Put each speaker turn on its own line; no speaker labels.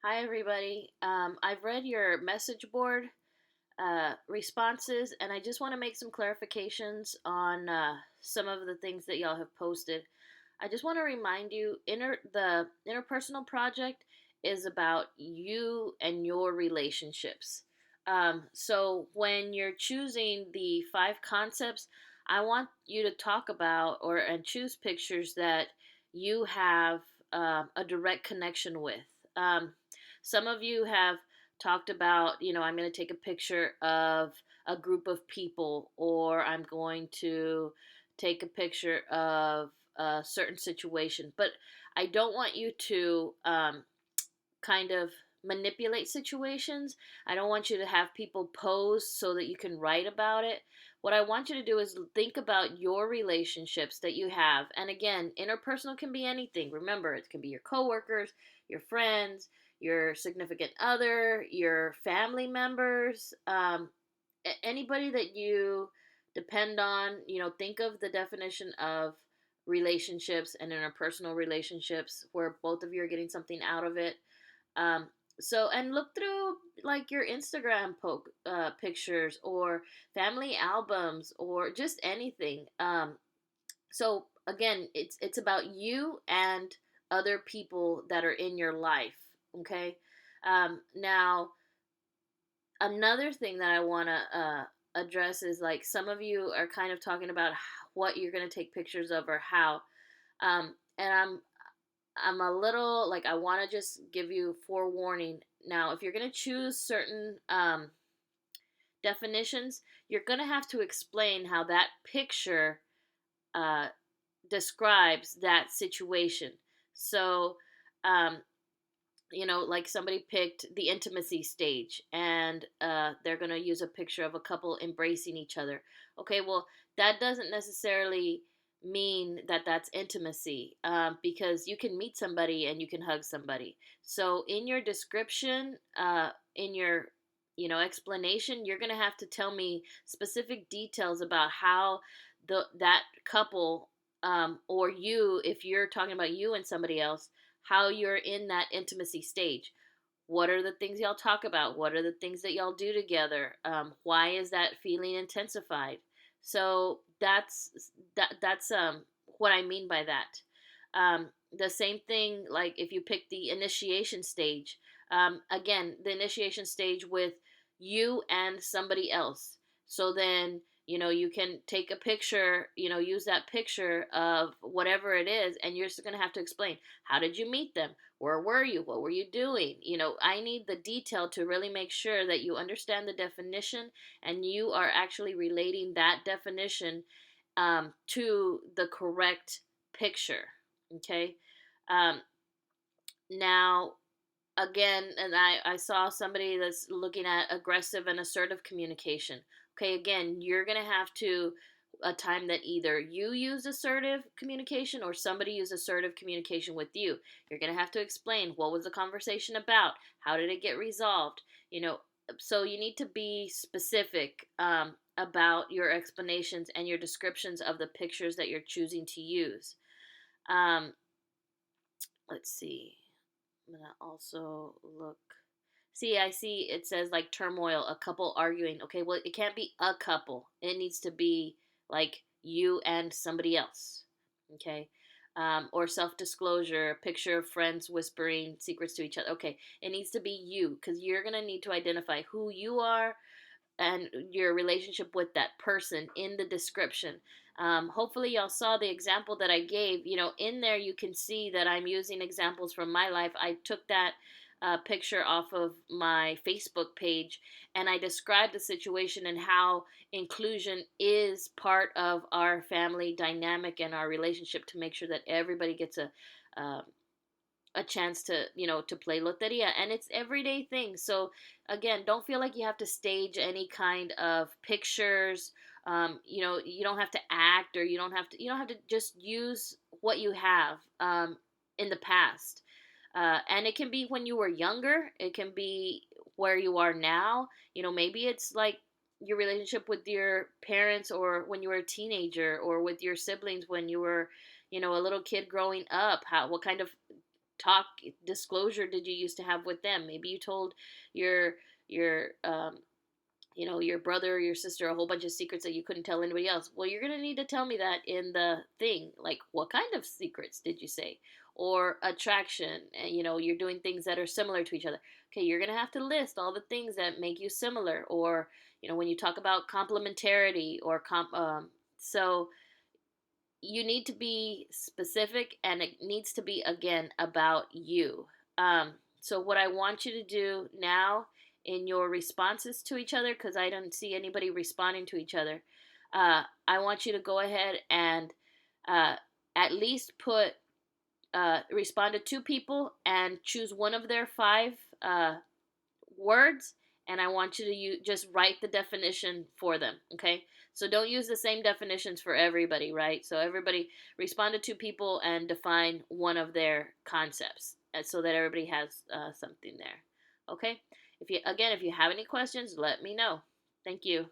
Hi, everybody. I've read your message board responses, and I just want to make some clarifications on some of the things that y'all have posted. I just want to remind you, the interpersonal project is about you and your relationships. So when you're choosing the five concepts, I want you to talk about and choose pictures that you have a direct connection with. Um, some of you have talked about, I'm going to take a picture of a group of people, or I'm going to take a picture of a certain situation. But I don't want you to kind of manipulate situations. I don't want you to have people pose so that you can write about it. What I want you to do is think about your relationships that you have. And again, interpersonal can be anything. Remember, it can be your coworkers, your friends, your significant other, your family members, anybody that you depend on. Think of the definition of relationships and interpersonal relationships where both of you are getting something out of it. um, and look through like your Instagram pictures or family albums or just anything. So again, it's about you and other people that are in your life. Okay. Now, another thing that I want to address is, like, some of you are kind of talking about what you're going to take pictures of or how. And I'm a little like, I want to just give you forewarning. Now, if you're going to choose certain definitions, you're going to have to explain how that picture uh, describes that situation. So, um, like somebody picked the intimacy stage, and they're going to use a picture of a couple embracing each other. Okay, well, that doesn't necessarily mean that that's intimacy, because you can meet somebody and you can hug somebody. So in your description, in your explanation, you're going to have to tell me specific details about how that couple, or you, if you're talking about you and somebody else, how you're in that intimacy stage. What are the things y'all talk about? What are the things that y'all do together? Why is that feeling intensified? So that's what I mean by that. The same thing, like if you pick the initiation stage. Again, the initiation stage with you and somebody else. So then, you can take a picture, use that picture of whatever it is, and you're just going to have to explain, how did you meet them? Where were you? What were you doing? I need the detail to really make sure that you understand the definition and you are actually relating that definition to the correct picture. Okay. Um, Now, again, and I saw somebody that's looking at aggressive and assertive communication. Okay, again, you're going to have to a time that either you use assertive communication or somebody used assertive communication with you. You're going to have to explain, what was the conversation about? How did it get resolved? So you need to be specific about your explanations and your descriptions of the pictures that you're choosing to use. Um, let's see. I'm gonna also look. See, I see it says like turmoil, a couple arguing. Okay, well, it can't be a couple. It needs to be like you and somebody else. Okay. Or self disclosure, a picture of friends whispering secrets to each other. Okay, it needs to be you, because you're going to need to identify who you are and your relationship with that person in the description. Hopefully, y'all saw the example that I gave. In there, you can see that I'm using examples from my life. I took that picture off of my Facebook page, and I described the situation and how inclusion is part of our family dynamic and our relationship, to make sure that everybody gets uh, a chance to to play loteria, and it's everyday things. So again, don't feel like you have to stage any kind of pictures. You don't have to act, or you don't have to just use what you have in the past. And it can be when you were younger, it can be where you are now. Maybe it's like your relationship with your parents, or when you were a teenager, or with your siblings when you were a little kid growing up. What kind of talk disclosure did you used to have with them? Maybe you told your your brother or your sister a whole bunch of secrets that you couldn't tell anybody else. Well, you're going to need to tell me that in the thing. Like, what kind of secrets did you say? Or attraction, and you're doing things that are similar to each other. Okay, you're going to have to list all the things that make you similar. Or, when you talk about complementarity or so you need to be specific, and it needs to be, again, about you. So what I want you to do now in your responses to each other, because I don't see anybody responding to each other, I want you to go ahead and uh, at least respond to two people and choose one of their five words, and I want you to just write the definition for them, okay? So don't use the same definitions for everybody, right? So everybody respond to two people and define one of their concepts, so that everybody has something there, okay? If you have any questions, let me know. Thank you.